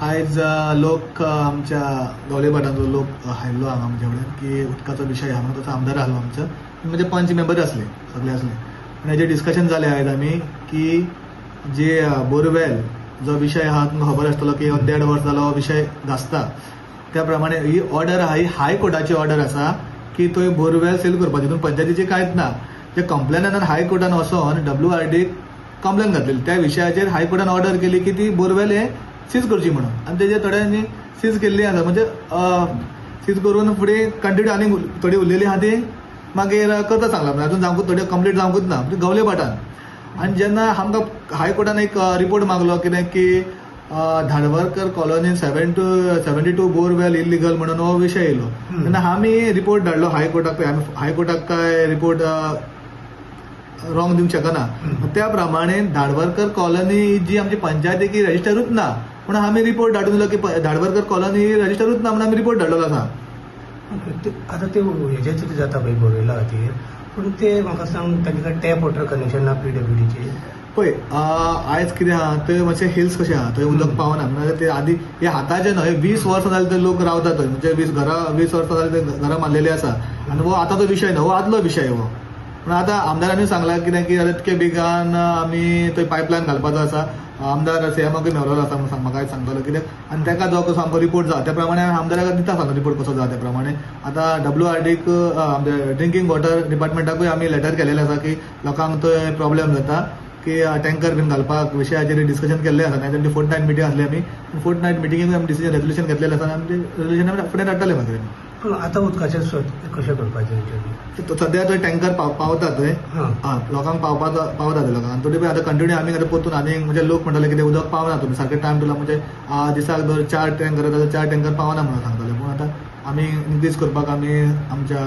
आयज लोक आमच्या गवलेपाटांचो लोक हायल्लो हांगा आमचे कडेन की उदकाचो विशय हांगा तसो आमदार आहलो आमचो म्हणजे पंच मेंबर असले सगळे असले आनी हेजेर डिस्कशन जालें आयज आमी की जे बोरवेल जो विशय आहा तुमकां खबर आसतलो की 1.5 वर्स जालो हो विशय गाजता त्या प्रमाणे ही ऑर्डर आहा ही हाय कोर्टाची ऑर्डर आसा की थंय बोरवेल सील करपाची तितून पंचायतीची कांयच ना ते कंप्लेनान हाय कोर्टान वचोन WRD कंप्लेन घातलेली त्या विशयाचेर हायकोर्टान ऑर्डर केली की ती बोरवेल हे सीज करची म्हणून आनी तेजे थोड्यांनी सीज केल्ली आसा म्हणजे सीज करून फुडें कंटिन्यू आनी थोडी उरलेली आहा ती मागीर करता सांगला म्हणजे अजून जावंकूच थोडी कंप्लीट जावंकूच ना म्हणजे गवले पाटान आनी जेन्ना आमकां हायकोर्टान एक रिपोर्ट मागलो कितें की धाडवरकर कॉलनीन 72 बोरवेल इल्लीगल म्हणून हो विशय येयलो तेन्ना आमी रिपोर्ट धाडलो हायकोर्टाक हायकोर्टाक काय रिपोर्ट रॉंग दिवंक शकना त्या प्रमाणे धाडवरकर कॉलनी जी आमची पंचायतीकी रजिस्टरूच ना पूण आमी रिपोर्ट धाडून दिलो की धाडवरकर कॉलनी रजिस्टरूच ना म्हणून आमी रिपोर्ट धाडलेलो आसा आता ते हेजेच जाता पळय बोरवेला खातीर पूण ते म्हाका सांग तांकां टॅप वॉटर कनेक्शन ना PWDचे पळय आयज कितें आहा थंय मातशें हिल्स कशें आहा थंय उदक पावना म्हणजे ते आदी हे आतांचे न्हय 20 वर्सां जाली थंय लोक रावता थंय म्हणजे 20 वर्सां जाली थंय घरां बांदलेली आसा आनी हो आतांचो विशय न्हय हो आदलो विशय हो पूण आतां आमदारांनी सांगलां कितें की इतके बेगान आमी थंय पायपलायन घालपाचो आसा आमदार CMकूय मेळ्ळो आसा म्हणून म्हाका सांगतालो कित्याक आनी ताका जो कसो आमकां रिपोर्ट जाता त्या प्रमाणे आमदाराक दिता सांगता रिपोर्ट कसो जाता त्या प्रमाणे आतां WRDक आमच्या ड्रिंकींग वॉटर डिपार्टमेंटाकूय आमी लेटर केलेलें आसा की लोकांक थंय प्रॉब्लेम जाता की टँकर बीन घालपाक विशयाचेर डिस्कशन केल्लें आसा नाजाल्यार ती फोर्टनायट मिटींग आसली आमी फोर्टनायट मिटिंगेक आमी डिसिजन रेजोल्युशन घेतलेलें आसा आनी रेजोल्युशन फुडें धाडटले मागीर पूण आतां उदकाचें कशें करपाचें सद्या थंय टँकर पावता थंय लोकांक पावता थंय लोकांक आनी थोडी पळय आतां कंटिन्यू आमी आतां परतून आनी म्हणजे लोक म्हणटाले कितें उदक पावना तुमी सारकें टायम टू म्हणजे दिसाक जर 4 टँकर येता 4 टँकर पावना म्हणून सांगताले पूण आतां आमी इनक्रीज करपाक आमी आमच्या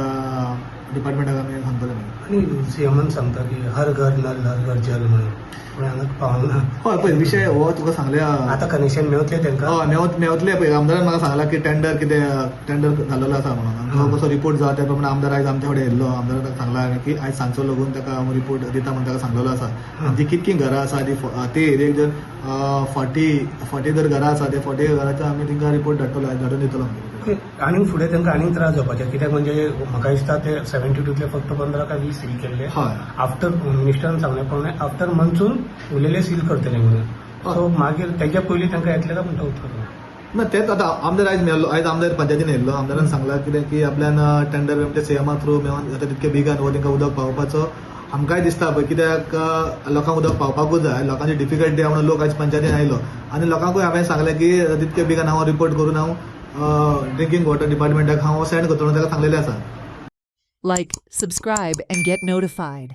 डिपार्टमेंटाक आमी सांगतले आनी CMन सांगता की हर घर नल हर घर जल म्हणून पूण हांगा पावना हय पळय विशय हो तुका सांगले आतां कनेक्शन मेळटलें तांकां हय मेवतले पळय आमदारान म्हाका सांगला की टेंडर घाल्लेलो आसा म्हणून आनी तो कसो रिपोर्ट जाता त्या प्रमाणे आमदार आयज आमच्या कडेन येयल्लो आमदारान सांगला की आयज सांजचो लागून ताका रिपोर्ट दिता म्हणून ताका सांगलेलो आसा आनी ती कितकी घरां आसा ती एरियेक जर 40 जर घरां आसा ते 40 घरांचो आमी तांकां रिपोर्ट धाडून दितलो आनी फुडें तांकां आनीक त्रास जावपाचे कित्याक म्हणजे म्हाका दिसता ते 72तले फक्त 15 का 20 सील केल्ले हय आफ्टर मिनिस्टरान सांगले प्रमाणे आफ्टर मनसून उरलेले सील करतले म्हणून सो मागीर तेच्या पयलीं तांकां येतले काय म्हणटा उतर ना तेच आतां आमदार आयज मेळ्ळो आयज आमदार पंचायतीन येयल्लो आमदारान सांगला कितें की आपल्यान टेंडर म्हणजे CM थ्रू मेळोन जाता तितके बेगान हो तांकां उदक पावोवपाचो आमकांय दिसता पळय कित्याक लोकांक उदक पावपाकूच जाय लोकांची डिफिकल्टी आहा म्हणून लोक आयज पंचायतीन आयलो आनी लोकांकूय हांवें सांगलें की तितके बेगान हांव रिपोर्ट करून हांव ड्रिंकींग वॉटर डिपार्टमेंटाक हांव सेंड करतलो ताका सांगलेलें आसा Like, subscribe, and get notified.